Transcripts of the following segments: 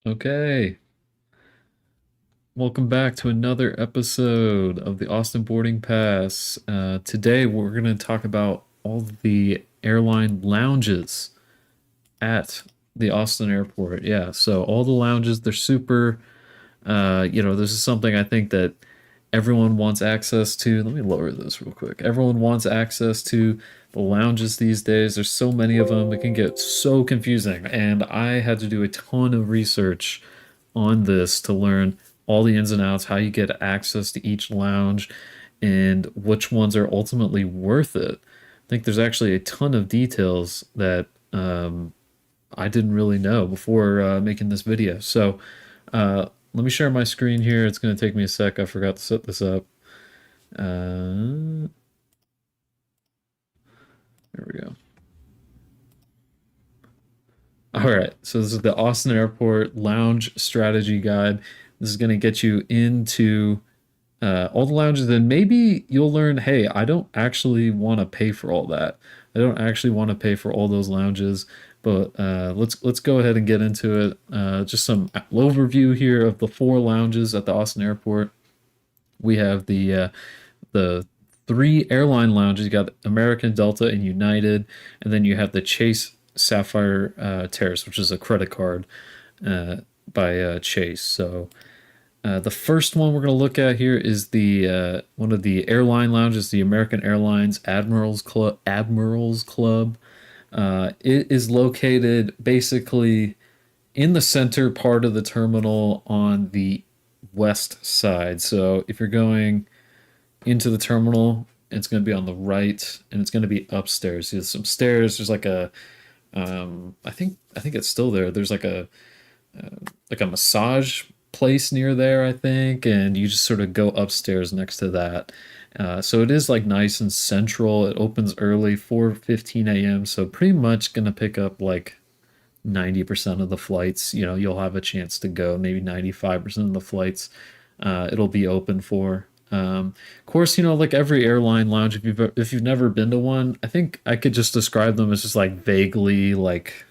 Okay, welcome back to another episode of the Austin Boarding Pass. Today we're going to talk about all the airline lounges at the Austin airport. Yeah, so all the lounges, they're super, this is something I think that everyone wants access to. Let me lower this real quick. Everyone wants access to the lounges these days. There's so many of them, it can get so confusing. And I had to do a ton of research on this to learn all the ins and outs, how you get access to each lounge, and which ones are ultimately worth it. I think there's actually a ton of details that I didn't really know before making this video. So let me share my screen here. It's going to take me a sec. I forgot to set this up. There we go. All right. So this is the Austin Airport Lounge Strategy Guide. This is going to get you into all the lounges, and maybe you'll learn, hey, I don't actually want to pay for all that. I don't actually want to pay for all those lounges. But let's go ahead and get into it. Just some overview here of the four lounges at the Austin Airport. We have the three airline lounges. You got American, Delta, and United, and then you have the Chase Sapphire Terrace, which is a credit card uh, by Chase. So the first one we're going to look at here is the one of the airline lounges, the American Airlines Admirals Club. Admirals Club. It is located basically in the center part of the terminal on the west side. So if you're going into the terminal, it's going to be on the right, and it's going to be upstairs. There's some stairs. There's like a, I think it's still there. There's like a massage place near there, I think, and you just sort of go upstairs next to that. So it is like nice and central. It opens early, 4:15 a.m. So pretty much gonna pick up like 90% of the flights. You'll have a chance to go. Maybe 95% of the flights it'll be open for. Of course, like every airline lounge, if you've never been to one, I think I could just describe them as just like vaguely like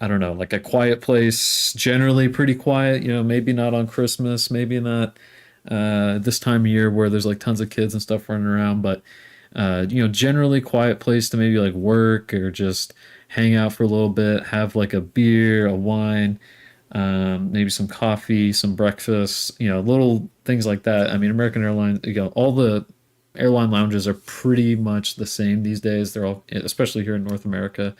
I don't know, like a quiet place, generally pretty quiet, maybe not on Christmas, maybe not this time of year where there's like tons of kids and stuff running around, but generally quiet place to maybe like work or just hang out for a little bit, have like a beer, a wine, maybe some coffee, some breakfast, little things like that. I mean, American Airlines, all the airline lounges are pretty much the same these days. They're all, especially here in North America,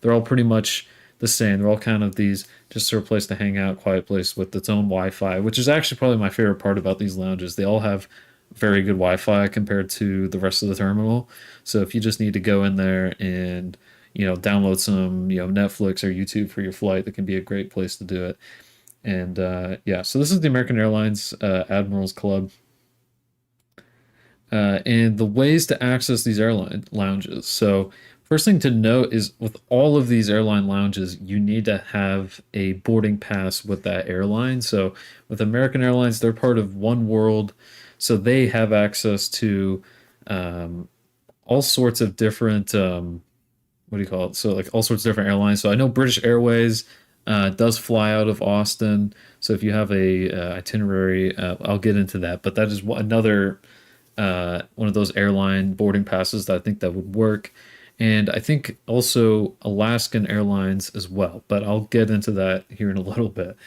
they're all pretty much the same. They're all kind of these just sort of place to hang out, quiet place with its own Wi-Fi, which is actually probably my favorite part about these lounges. They all have very good Wi-Fi compared to the rest of the terminal. So if you just need to go in there and download some Netflix or YouTube for your flight, that can be a great place to do it. And yeah, so this is the American Airlines Admirals Club. And the ways to access these airline lounges. So, first thing to note is with all of these airline lounges, you need to have a boarding pass with that airline. So, with American Airlines, they're part of One World, so they have access to um, all sorts of different what do you call it? So, like all sorts of different airlines. So, I know British Airways does fly out of Austin. So, if you have a itinerary, I'll get into that. But that is another one of those airline boarding passes that I think that would work. And I think also Alaskan Airlines as well, but I'll get into that here in a little bit.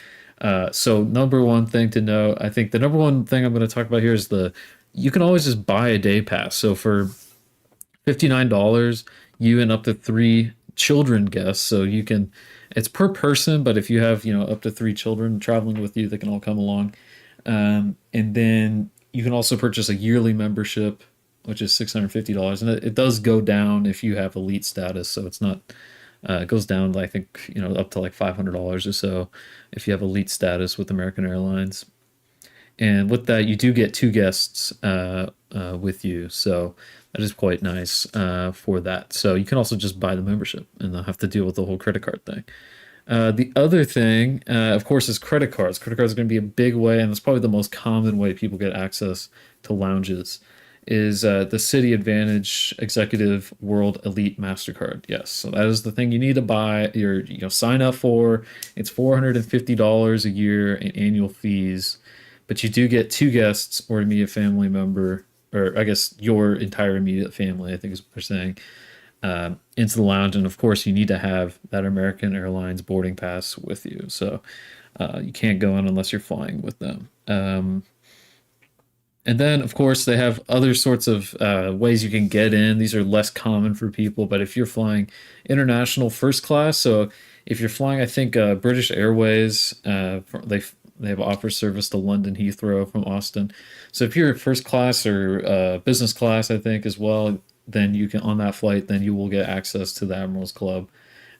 So number one thing to know, I think the number one thing I'm going to talk about here is you can always just buy a day pass. So for $59, you and up to three children guests. So it's per person, but if you have, up to three children traveling with you, they can all come along. And then you can also purchase a yearly membership, which is $650, and it does go down if you have elite status. So it's not. It goes down, I think, up to like $500 or so if you have elite status with American Airlines. And with that, you do get two guests with you, so that is quite nice for that. So you can also just buy the membership and not have to deal with the whole credit card thing. The other thing, of course, is credit cards. Credit cards are going to be a big way, and it's probably the most common way people get access to lounges. is the City Advantage Executive World Elite Mastercard. Yes, so that is the thing you need to buy. Sign up for. It's $450 a year in annual fees, but you do get two guests or immediate family member, or I guess your entire immediate family, I think is what they're saying, into the lounge. And of course, you need to have that American Airlines boarding pass with you. So you can't go in unless you're flying with them. And then, of course, they have other sorts of ways you can get in. These are less common for people, but if you're flying international first class, so if you're flying, I think British Airways, they have offer service to London Heathrow from Austin. So if you're first class or business class, I think as well, then you can on that flight, then you will get access to the Admirals Club.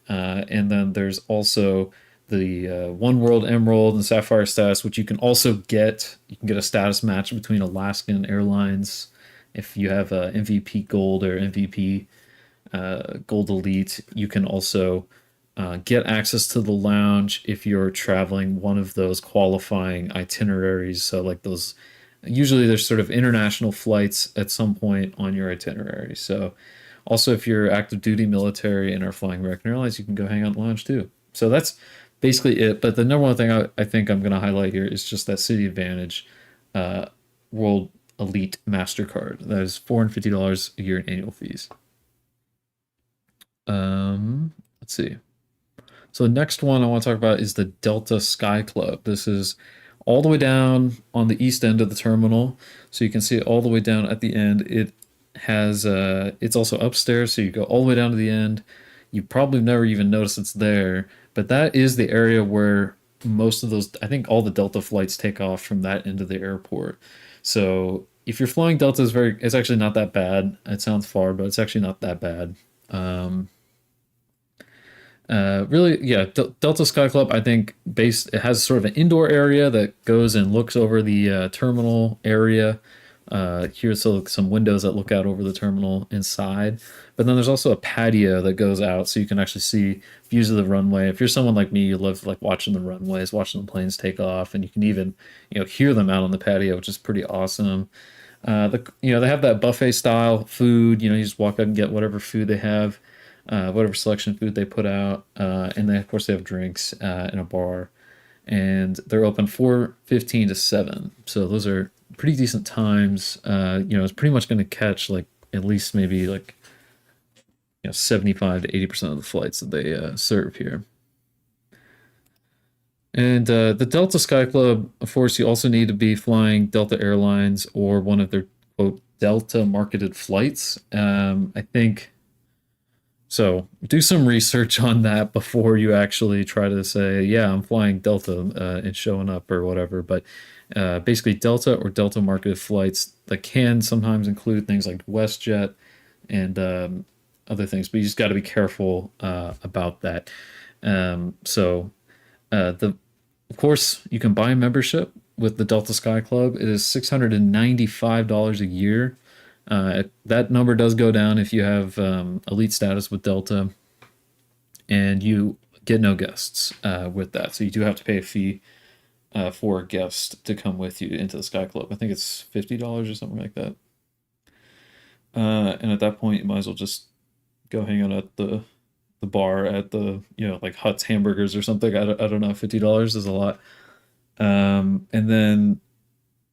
And then there's also the One World Emerald and Sapphire status, which you can also get. You can get a status match between Alaskan Airlines if you have a MVP Gold or MVP Gold Elite. You can also get access to the lounge if you're traveling one of those qualifying itineraries. So, like those, usually there's sort of international flights at some point on your itinerary. So, also if you're active duty military and are flying American Airlines, you can go hang out in the lounge too. So that's basically it. But the number one thing I think I'm going to highlight here is just that City Advantage uh, World Elite Mastercard. That is $450 a year in annual fees. Let's see. So the next one I want to talk about is the Delta Sky Club. This is all the way down on the east end of the terminal. So you can see it all the way down at the end. It's also upstairs, so you go all the way down to the end. You probably never even notice it's there, but that is the area where most of those, I think all the Delta flights take off from that end of the airport. So if you're flying Delta, it's actually not that bad. It sounds far, but it's actually not that bad. Really, yeah, Delta Sky Club, I think, it has sort of an indoor area that goes and looks over the terminal area. Here's some windows that look out over the terminal inside. But then there's also a patio that goes out so you can actually see views of the runway. If you're someone like me, you love like watching the runways, watching the planes take off, and you can even, hear them out on the patio, which is pretty awesome. They have that buffet style food. You just walk up and get whatever food they have, whatever selection food they put out, and then of course they have drinks in a bar, and they're open 4:15 to 7. So those are pretty decent times. It's pretty much going to catch like at least maybe like 75 to 80% of the flights that they serve here. And the Delta Sky Club, of course, you also need to be flying Delta Airlines or one of their quote Delta marketed flights. I think so. Do some research on that before you actually try to say, "Yeah, I'm flying Delta and showing up" or whatever. But basically, Delta or Delta marketed flights that can sometimes include things like WestJet and other things, but you just got to be careful about that. So the Of course, you can buy a membership with the Delta Sky Club. It is $695 a year. That number does go down if you have elite status with Delta, and you get no guests with that. So you do have to pay a fee for a guest to come with you into the Sky Club. I think it's $50 or something like that. And at that point, you might as well just go hang out at the bar at the like Hut's Hamburgers or something. I don't know. $50 is a lot. And then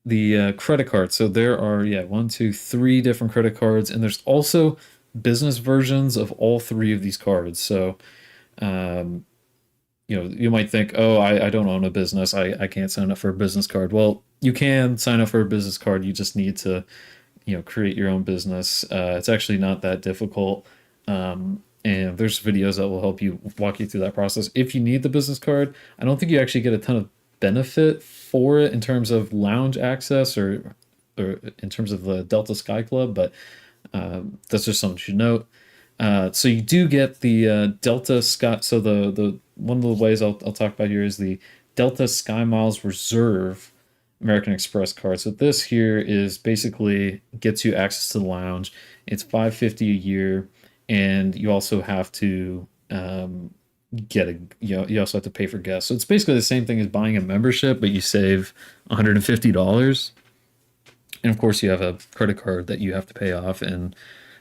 the credit card. So there are one, two, three different credit cards, and there's also business versions of all three of these cards. So you might think, oh, I don't own a business. I can't sign up for a business card. Well, you can sign up for a business card. You just need to create your own business. It's actually not that difficult. And there's videos that will help you walk you through that process. If you need the business card, I don't think you actually get a ton of benefit for it in terms of lounge access or in terms of the Delta Sky Club, but that's just something you should note. So you do get the Delta Sky. So the one of the ways I'll talk about here is the Delta Sky Miles Reserve American Express card. So this here is basically gets you access to the lounge. It's $550 a year, and you also have to you also have to pay for guests. So it's basically the same thing as buying a membership, but you save $150. and of course you have a credit card that you have to pay off, and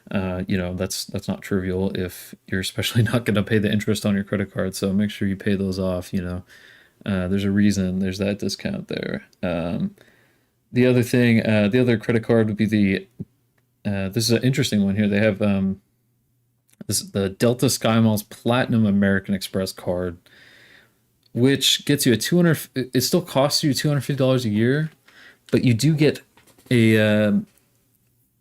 that's not trivial if you're especially not going to pay the interest on your credit card. So make sure you pay those off. There's a reason there's that discount there. The other credit card would be the this is an interesting one here. They have this the Delta SkyMiles Platinum American Express card, which gets you a 200. It still costs you $250 a year, but you do get a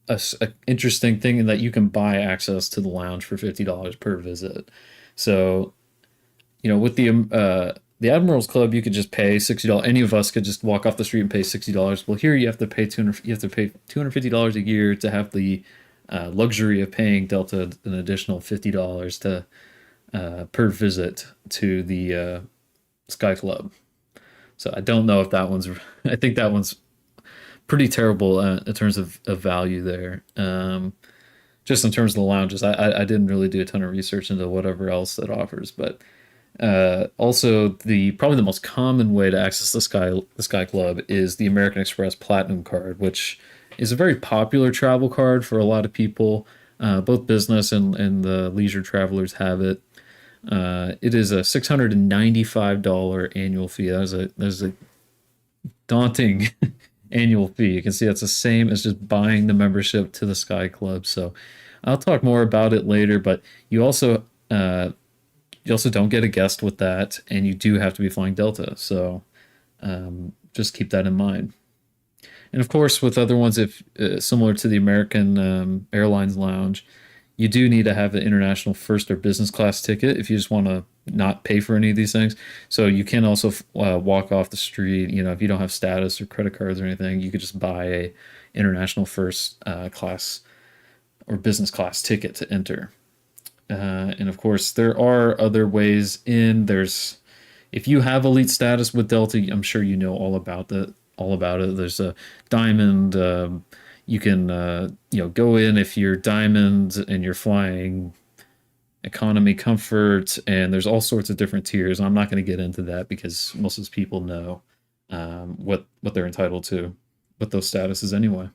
a interesting thing in that you can buy access to the lounge for $50 per visit. So with the Admirals Club, you could just pay $60. Any of us could just walk off the street and pay $60. Well, here you have to pay 200. You have to pay $250 a year to have the luxury of paying Delta an additional $50 to per visit to the Sky Club. So I don't know if that one's. I think that one's pretty terrible in terms of value there. Just in terms of the lounges, I didn't really do a ton of research into whatever else that offers, but also the probably the most common way to access the Sky Club is the American Express Platinum card, which is a very popular travel card for a lot of people. Both business and the leisure travelers have it. It is a $695 annual fee. That is a daunting annual fee. You can see that's the same as just buying the membership to the Sky Club. So I'll talk more about it later, but you also don't get a guest with that, and you do have to be flying Delta. So just keep that in mind. And of course, with other ones, if similar to the American Airlines Lounge, you do need to have an international first or business class ticket if you just want to not pay for any of these things. So you can also walk off the street. If you don't have status or credit cards or anything, you could just buy a international first class or business class ticket to enter. And of course, there are other ways in. If you have elite status with Delta, I'm sure you know all about it. There's a diamond. You can go in if you're diamond and you're flying economy comfort, and there's all sorts of different tiers. I'm not going to get into that because most of those people know what they're entitled to with those statuses anyway.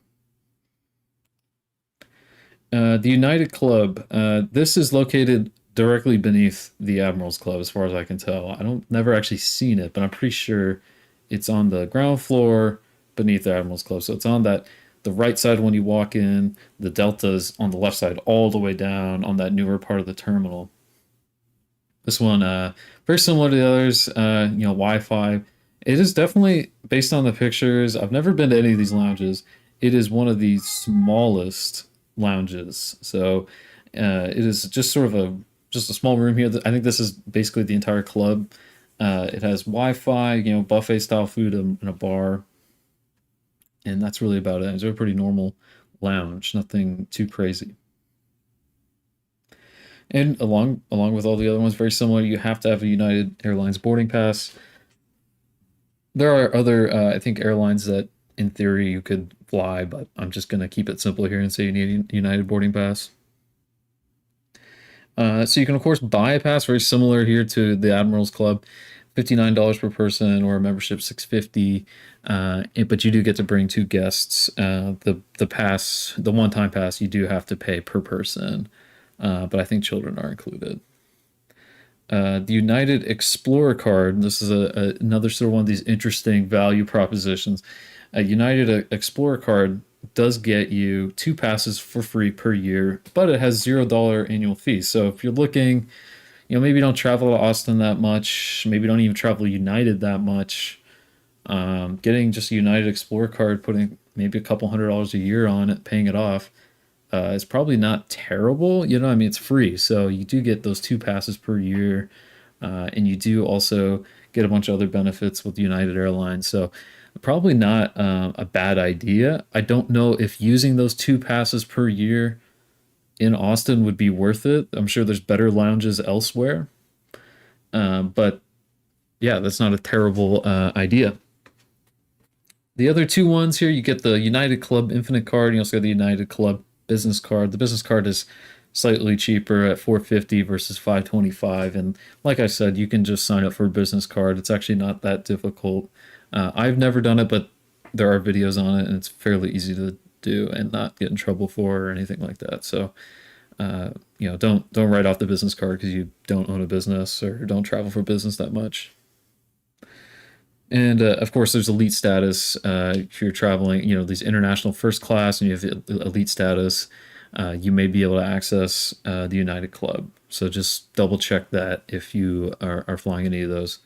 The United Club. This is located directly beneath the Admirals Club, as far as I can tell. I don't never actually seen it, but I'm pretty sure it's on the ground floor beneath the Admirals Club. So it's on the right side when you walk in. The Delta's on the left side, all the way down on that newer part of the terminal. This one, very similar to the others. Wi-Fi. It is definitely based on the pictures. I've never been to any of these lounges. It is one of the smallest lounges. So it is just sort of just a small room here. I think this is basically the entire club. It has Wi-Fi, buffet style food and a bar, and that's really about it. It's a pretty normal lounge, nothing too crazy. And along with all the other ones, very similar. You have to have a United Airlines boarding pass. There are other, I think, airlines that, in theory, you could fly, but I'm just gonna keep it simple here and say you need a United boarding pass. So you can of course buy a pass, very similar here to the Admirals Club, $59 per person, or a membership $650. But you do get to bring two guests. The one time pass you do have to pay per person, but I think children are included. The United Explorer card. This is another sort of one of these interesting value propositions. A United Explorer card does get you two passes for free per year, but it has $0 annual fee. So if you're looking, maybe you don't travel to Austin that much, maybe you don't even travel United that much, getting just a United Explorer card, putting maybe a couple $100 a year on it, paying it off, is probably not terrible. It's free. So you do get those two passes per year, and you do also get a bunch of other benefits with United Airlines. So probably not a bad idea. I don't know if using those two passes per year in Austin would be worth it. I'm sure there's better lounges elsewhere. But yeah, that's not a terrible idea. The other two ones here, you get the United Club Infinite card, and you also get the United Club Business card. The business card is slightly cheaper at $450 versus $525. And like I said, you can just sign up for a business card. It's actually not that difficult. I've never done it, but there are videos on it, and it's fairly easy to do and not get in trouble for or anything like that. So don't write off the business card because you don't own a business or don't travel for business that much. And of course, there's elite status. If you're traveling, these international first class and you have elite status, you may be able to access the United Club. So just double check that if you are flying any of those.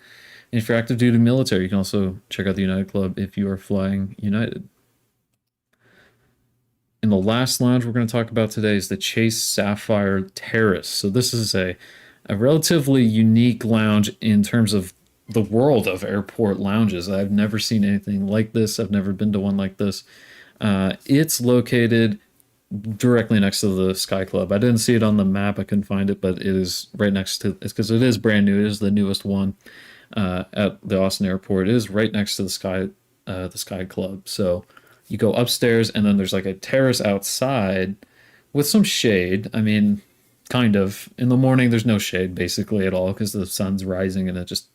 And if you're active duty military, you can also check out the United Club if you are flying United. And the last lounge we're going to talk about today is the Chase Sapphire Terrace. So this is a relatively unique lounge in terms of the world of airport lounges. I've never seen anything like this. I've never been to one like this. It's located directly next to the Sky Club. I didn't see it on the map. I couldn't find it, but it is right next to. It's because it is brand new. It is the newest one at the Austin Airport. It is right next to the Sky Club. So you go upstairs, and then there's like a terrace outside with some shade. I mean, kind of. In the morning, there's no shade basically at all because the sun's rising and it just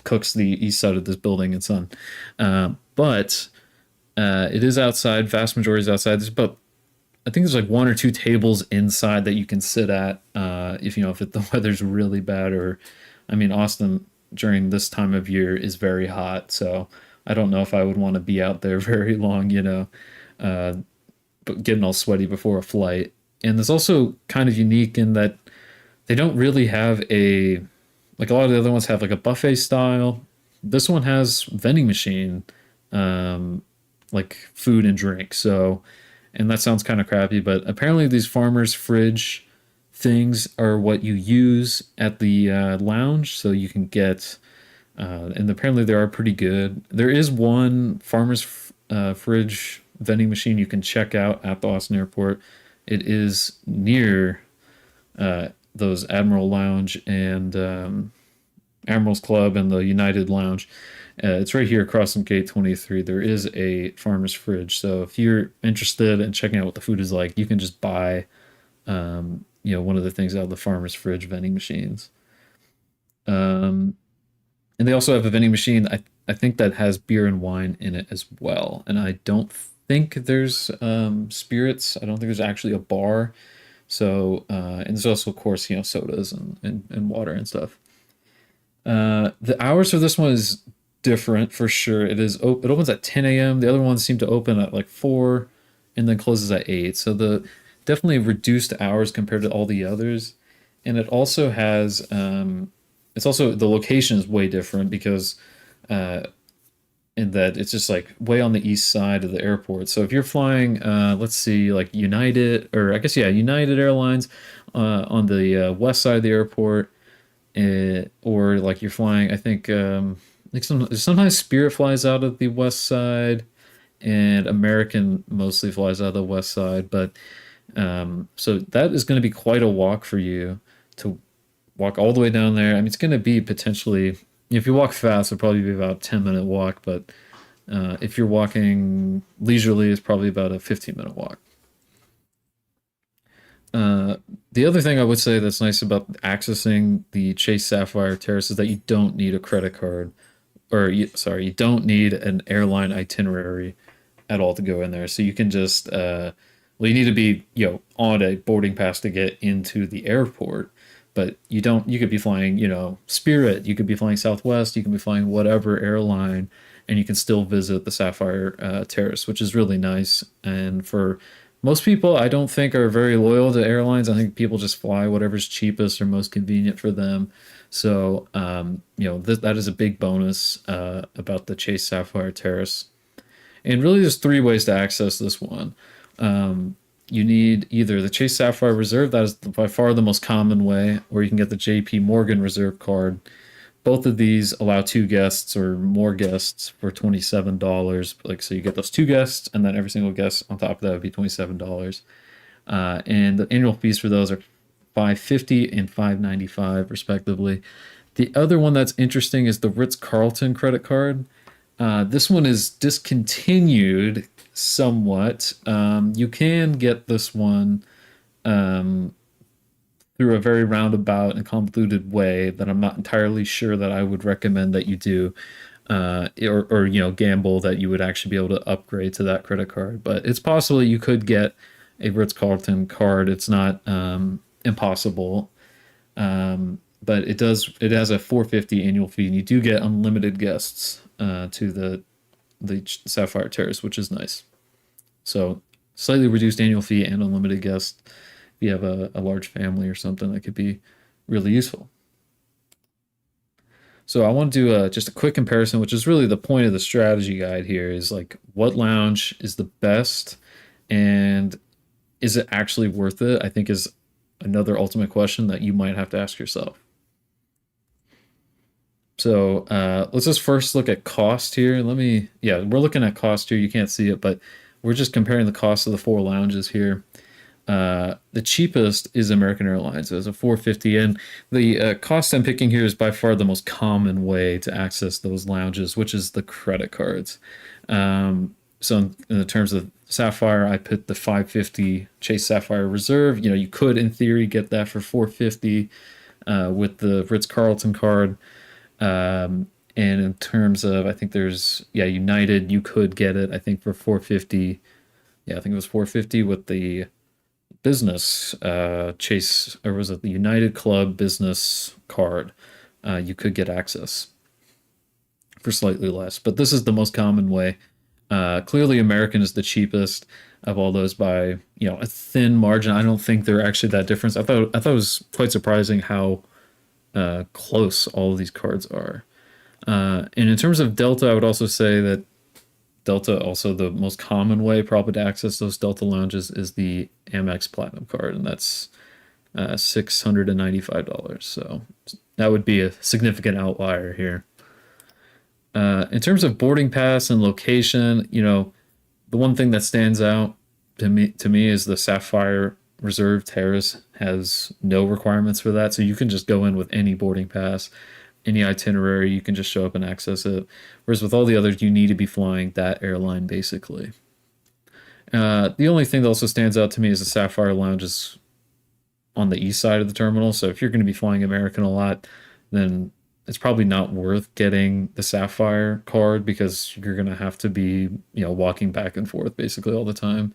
cooks the east side of this building in sun. But it is outside. Vast majority is outside. I think there's like one or two tables inside that you can sit at if the weather's really bad. Or, I mean, Austin during this time of year is very hot, so I don't know if I would want to be out there very long, but getting all sweaty before a flight. And it's also kind of unique in that they don't really have like a lot of the other ones have like a buffet style. This one has vending machine, like food and drink. So, and that sounds kind of crappy, but apparently these farmers fridge things are what you use at the lounge. So you can get, and apparently they are pretty good. There is one farmer's fridge vending machine you can check out at the Austin Airport. It is near those Admiral Lounge and Admiral's Club and the United Lounge. It's right here across from Gate 23. There is a farmer's fridge. So if you're interested in checking out what the food is like, you can just buy, one of the things out of the farmer's fridge vending machines. And they also have a vending machine, I think, that has beer and wine in it as well. And I don't think there's spirits. I don't think there's actually a bar. So, and there's also, of course, sodas and water and stuff. The hours for this one is different for sure. It opens at 10 a.m. The other ones seem to open at like 4 and then closes at 8. So the definitely reduced hours compared to all the others. And it also has it's also the location is way different because in that it's just like way on the east side of the airport. So if you're flying let's see, like United, or I guess United Airlines on the west side of the airport, or like you're flying, I think like sometimes Spirit flies out of the west side and American mostly flies out of the west side, but so that is going to be quite a walk for you to walk all the way down there. I mean, it's going to be potentially, if you walk fast, it'll probably be about a 10-minute walk, but if you're walking leisurely, it's probably about a 15-minute walk. The other thing I would say that's nice about accessing the Chase Sapphire Terrace is that you don't need a credit card, or you don't need an airline itinerary at all to go in there. So you can just, you need to be, on a boarding pass to get into the airport, but you could be flying, Spirit, you could be flying Southwest, you can be flying whatever airline, and you can still visit the Sapphire Terrace, which is really nice. And for most people, I don't think are very loyal to airlines. I think people just fly whatever's cheapest or most convenient for them. So, that is a big bonus about the Chase Sapphire Terrace. And really, there's 3 ways to access this one. You need either the Chase Sapphire Reserve, that is by far the most common way, or you can get the JP Morgan Reserve card. Both of these allow 2 guests or more guests for $27. Like, so you get those 2 guests, and then every single guest on top of that would be $27. And the annual fees for those are $550 and $595 respectively. The other one that's interesting is the Ritz-Carlton credit card. This one is discontinued somewhat. You can get this one through a very roundabout and convoluted way that I'm not entirely sure that I would recommend that you do. or gamble that you would actually be able to upgrade to that credit card. But it's possible you could get a Ritz Carlton card. It's not impossible. But it has a 450 annual fee, and you do get unlimited guests to the Sapphire Terrace, which is nice. So slightly reduced annual fee and unlimited guests. If you have a large family or something, that could be really useful. So I want to do just a quick comparison, which is really the point of the strategy guide here, is like what lounge is the best and is it actually worth it? I think is another ultimate question that you might have to ask yourself. So let's just first look at cost here. We're looking at cost here. You can't see it, but we're just comparing the cost of the four lounges here. The cheapest is American Airlines. It's a 450, and the cost I'm picking here is by far the most common way to access those lounges, which is the credit cards. So in the terms of Sapphire, I put the 550 Chase Sapphire Reserve. You could in theory get that for 450 with the Ritz Carlton card. And in terms of, I think there's United, you could get it. I think for 450. Yeah, I think it was 450 with the business Chase, or was it the United Club business card? You could get access for slightly less, but this is the most common way. Clearly, American is the cheapest of all those by a thin margin. I don't think they're actually that different. I thought it was quite surprising how close all of these cards are. And in terms of Delta, I would also say that Delta, also the most common way probably to access those Delta lounges is the Amex Platinum card, and that's $695. So that would be a significant outlier here. In terms of boarding pass and location, the one thing that stands out to me is the Sapphire Reserve Terrace has no requirements for that, so you can just go in with any boarding pass, any itinerary, you can just show up and access it. Whereas with all the others, you need to be flying that airline basically. The only thing that also stands out to me is the Sapphire Lounge is on the east side of the terminal. So if you're going to be flying American a lot, then it's probably not worth getting the Sapphire card because you're going to have to be, walking back and forth basically all the time.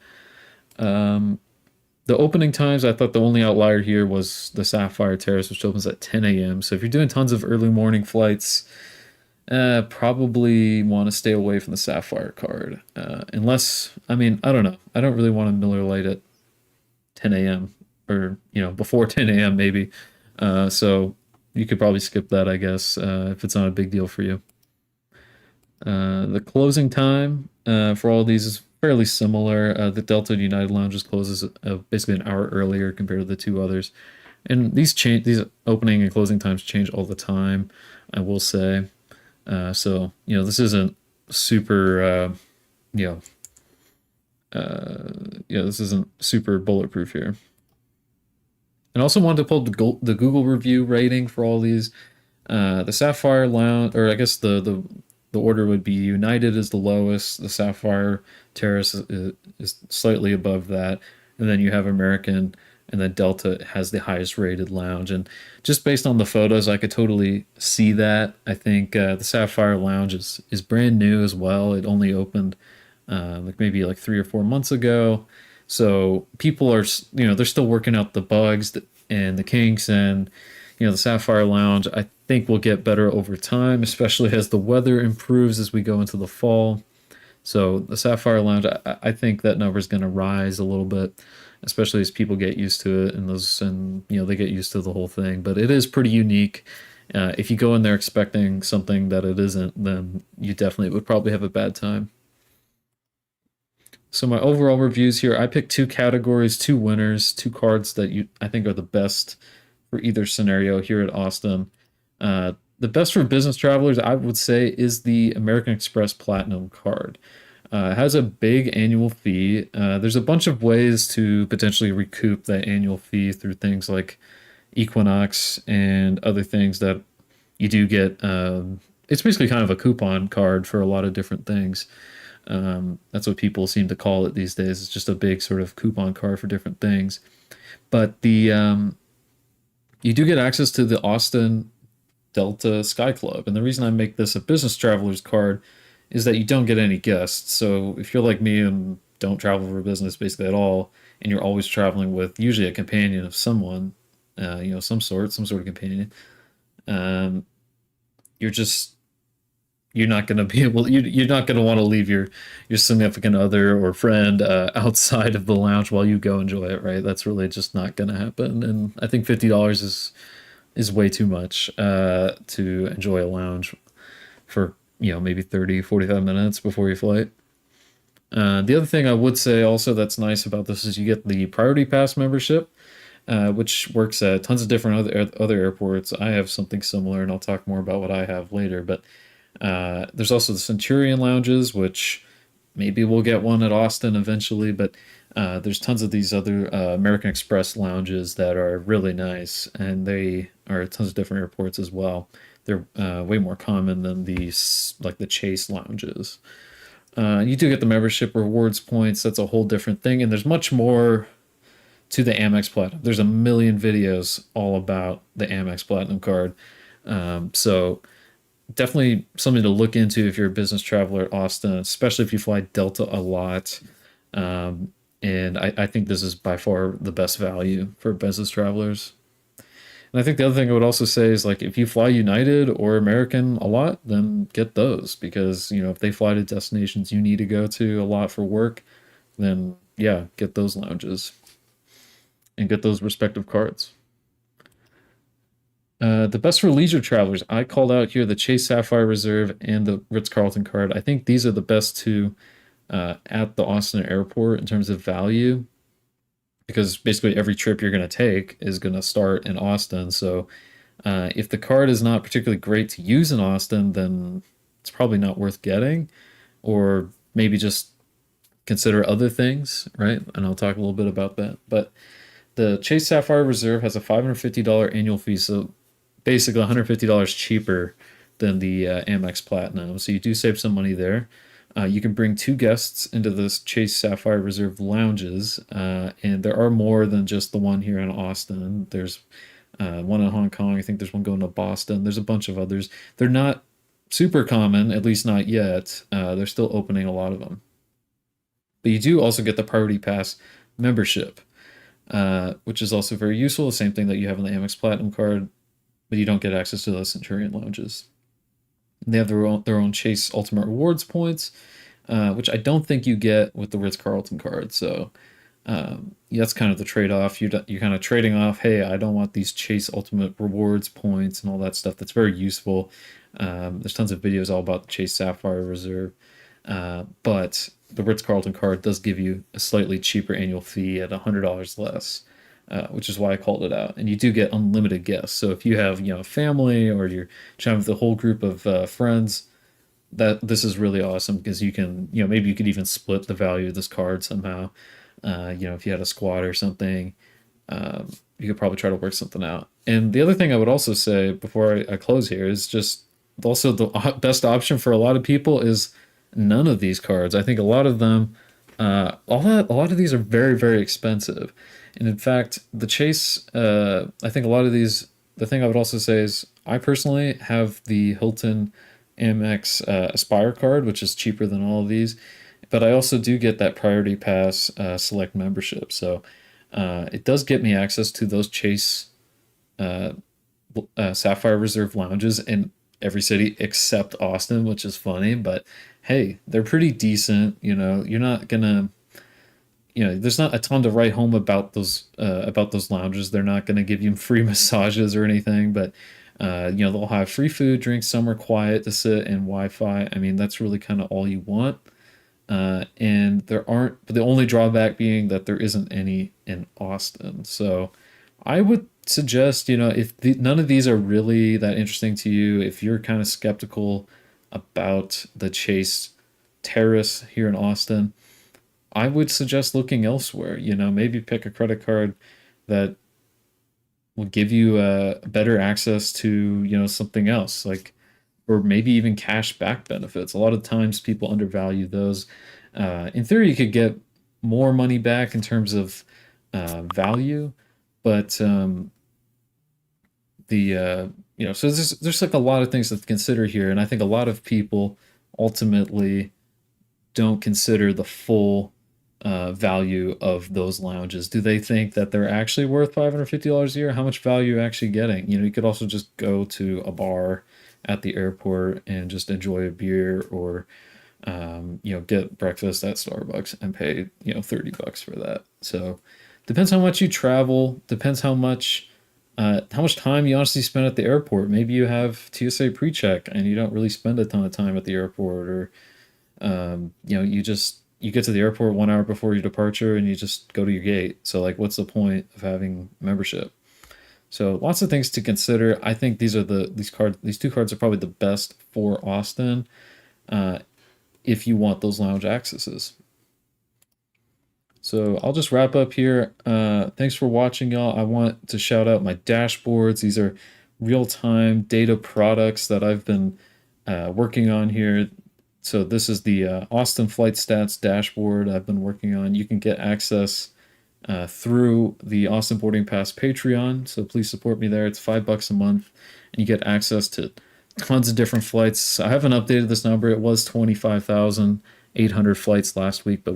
The opening times, I thought the only outlier here was the Sapphire Terrace, which opens at 10 a.m. So if you're doing tons of early morning flights, probably want to stay away from the Sapphire card. Unless, I don't know. I don't really want a Miller Lite at 10 a.m. or, before 10 a.m. maybe. So you could probably skip that, I guess, if it's not a big deal for you. The closing time for all of these is fairly similar. The Delta and United Lounges closes basically an hour earlier compared to the two others, and these opening and closing times change all the time, I will say. So this isn't super this isn't super bulletproof here. And also wanted to pull the Google review rating for all these. The Sapphire Lounge, or I guess the order would be United is the lowest, the Sapphire Terrace is slightly above that, and then you have American, and then Delta has the highest rated lounge. And just based on the photos, I could totally see that. I think the Sapphire Lounge is brand new as well. It only opened maybe 3 or 4 months ago. So people are, they're still working out the bugs and the kinks, and the Sapphire Lounge, I think will get better over time, especially as the weather improves as we go into the fall. So the Sapphire Lounge, I think that number is going to rise a little bit, especially as people get used to it and they get used to the whole thing. But it is pretty unique. If you go in there expecting something that it isn't, then you definitely would probably have a bad time. So my overall reviews here, I picked two categories, two winners, two cards that I think are the best for either scenario here at Austin. The best for business travelers, I would say, is the American Express Platinum card. It has a big annual fee. There's a bunch of ways to potentially recoup that annual fee through things like Equinox and other things that you do get. It's basically kind of a coupon card for a lot of different things. That's what people seem to call it these days. It's just a big sort of coupon card for different things. But you do get access to the Austin Delta Sky Club. And the reason I make this a business traveler's card is that you don't get any guests. So if you're like me and don't travel for business basically at all, and you're always traveling with usually a companion of someone, some sort of companion, um, you're just you're not going to be able you're not going to want to leave your significant other or friend outside of the lounge while you go enjoy it, right? That's really just not going to happen. And I think $50 is way too much to enjoy a lounge for maybe 30-45 minutes before your flight. The other thing I would say also that's nice about this is you get the priority pass membership, which works at tons of different other airports. I have something similar, and I'll talk more about what I have later. But there's also the Centurion lounges, which maybe we'll get one at Austin eventually. But there's tons of these other American Express lounges that are really nice, and they are at tons of different airports as well. They're way more common than these, like the Chase lounges. You do get the membership rewards points. That's a whole different thing, and there's much more to the Amex Platinum. There's a million videos all about the Amex Platinum card. So definitely something to look into if you're a business traveler at Austin, especially if you fly Delta a lot. And I think this is by far the best value for business travelers. And I think the other thing I would also say is like if you fly United or American a lot, then get those because if they fly to destinations you need to go to a lot for work, then yeah, get those lounges and get those respective cards. The best for leisure travelers, I called out here the Chase Sapphire Reserve and the Ritz Carlton card. I think these are the best two at the Austin airport in terms of value because basically every trip you're going to take is going to start in Austin. So if the card is not particularly great to use in Austin, then it's probably not worth getting, or maybe just consider other things, right? And I'll talk a little bit about that. But the Chase Sapphire Reserve has a $550 annual fee, so basically $150 cheaper than the Amex Platinum. So you do save some money there. You can bring two guests into this Chase Sapphire Reserve lounges, and there are more than just the one here in Austin. There's one in Hong Kong. I think there's one going to Boston. There's a bunch of others. They're not super common, at least not yet. They're still opening a lot of them. But you do also get the Priority Pass membership, which is also very useful. The same thing that you have on the Amex Platinum card, but you don't get access to those Centurion lounges. And they have their own Chase Ultimate Rewards points, which I don't think you get with the Ritz Carlton card. So yeah, that's kind of the trade off. You're kind of trading off, hey, I don't want these Chase Ultimate Rewards points and all that stuff. That's very useful. There's tons of videos all about the Chase Sapphire Reserve. But the Ritz Carlton card does give you a slightly cheaper annual fee at $100 less, which is why I called it out. And you do get unlimited guests. So if you have a family or you're trying with a whole group of friends, that this is really awesome because you can maybe you could even split the value of this card somehow. If you had a squad or something, you could probably try to work something out. And the other thing I would also say before I close here is just also the best option for a lot of people is none of these cards. I think a lot of them, a lot of these are very, very expensive. And in fact, the Chase, I think a lot of these, the thing I would also say is I personally have the Hilton Amex Aspire card, which is cheaper than all of these. But I also do get that Priority Pass select membership. So it does get me access to those Chase Sapphire Reserve lounges in every city except Austin, which is funny. But hey, they're pretty decent. You're not gonna, there's not a ton to write home about those lounges. They're not gonna give you free massages or anything, but they'll have free food, drinks, somewhere quiet to sit, and Wi-Fi. I mean, that's really kind of all you want. And there aren't, but the only drawback being that there isn't any in Austin. So I would suggest, if none of these are really that interesting to you, if you're kind of skeptical about the Chase Terrace here in Austin, I would suggest looking elsewhere. Maybe pick a credit card that will give you better access to, something else, like, or maybe even cash back benefits. A lot of times people undervalue those. In theory, you could get more money back in terms of value, but the so there's like a lot of things to consider here, and I think a lot of people ultimately don't consider the full value of those lounges. Do they think that they're actually worth $550 a year? How much value are you actually getting? You could also just go to a bar at the airport and just enjoy a beer, or get breakfast at Starbucks and pay, $30 for that. So depends how much you travel, depends how much time you honestly spend at the airport. Maybe you have TSA pre-check and you don't really spend a ton of time at the airport, or you get to the airport 1 hour before your departure and you just go to your gate. So like, what's the point of having membership? So lots of things to consider. I think these two cards are probably the best for Austin, uh, if you want those lounge accesses. So I'll just wrap up here. Thanks for watching, y'all. I want to shout out my dashboards. These are real-time data products that I've been working on here. So this is the Austin Flight Stats dashboard I've been working on. You can get access through the Austin Boarding Pass Patreon. So please support me there. It's $5 a month, and you get access to tons of different flights. I haven't updated this number. It was 25,800 flights last week, but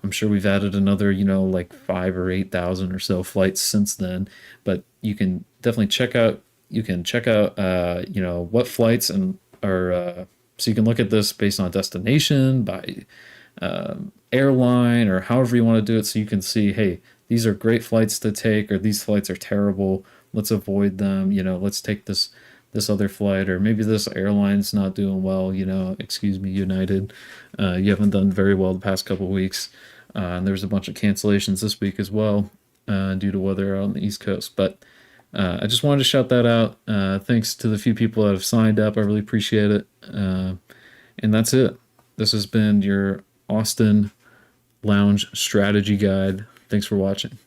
I'm sure we've added another, like 5 or 8,000 or so flights since then. But you can definitely check out. You can check out, what flights and are. So you can look at this based on destination, by airline, or however you want to do it. So you can see, hey, these are great flights to take, or these flights are terrible. Let's avoid them. Let's take this other flight, or maybe this airline's not doing well. Excuse me, United, you haven't done very well the past couple of weeks, and there's a bunch of cancellations this week as well, due to weather on the East Coast. But I just wanted to shout that out. Thanks to the few people that have signed up. I really appreciate it. And that's it. This has been your Austin Lounge Strategy Guide. Thanks for watching.